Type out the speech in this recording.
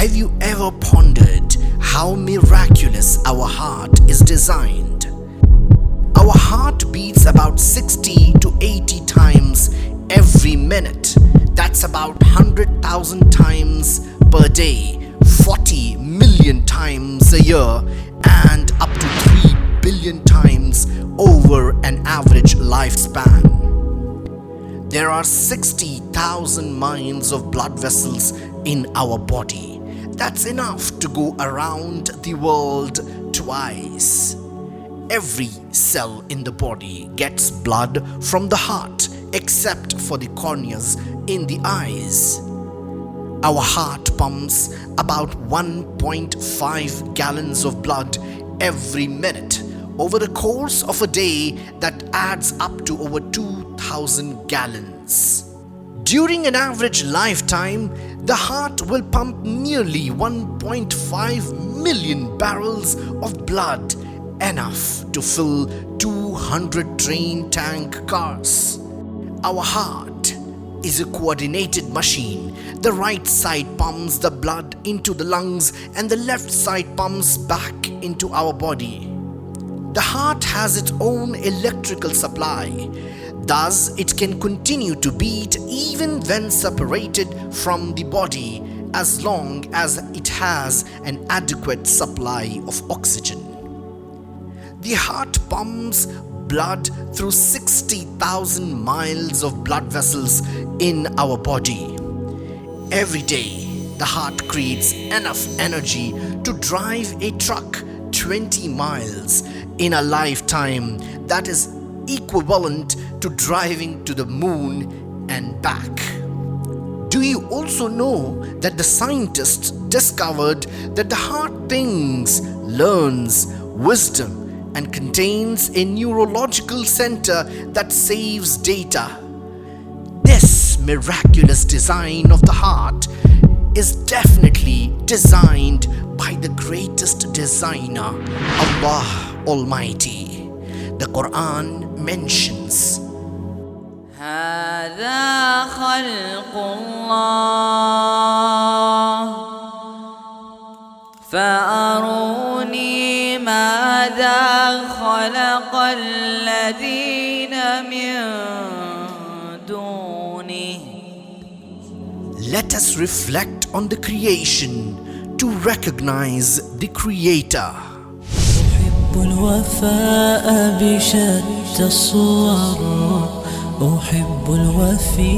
Have you ever pondered how miraculous our heart is designed? Our heart beats about 60 to 80 times every minute. That's about 100,000 times per day, 40 million times a year, and up to 3 billion times over an average lifespan. There are 60,000 miles of blood vessels in our body. That's enough to go around the world twice. Every cell in the body gets blood from the heart, except for the corneas in the eyes. Our heart pumps about 1.5 gallons of blood every minute. Over the course of a day, that adds up to over 2,000 gallons. During an average lifetime, the heart will pump nearly 1.5 million barrels of blood, enough to fill 200 train tank cars. Our heart is a coordinated machine. The right side pumps the blood into the lungs and the left side pumps back into our body. The heart has its own electrical supply. Thus, it can continue to beat even when separated from the body, as long as it has an adequate supply of oxygen. The heart pumps blood through 60,000 miles of blood vessels in our body. Every day, the heart creates enough energy to drive a truck 20 miles in a lifetime. That is equivalent to driving to the moon and back. Do you also know that the scientists discovered that the heart thinks, learns wisdom, and contains a neurological center that saves data? This miraculous design of the heart is definitely designed by the greatest designer, Allah Almighty. The Quran mentions, هذا خلق الله فأروني ماذا خلق الذين من دونه. Let us reflect on the creation to recognize the Creator. أحب الوفاء بشتى الصور، أحب الوفي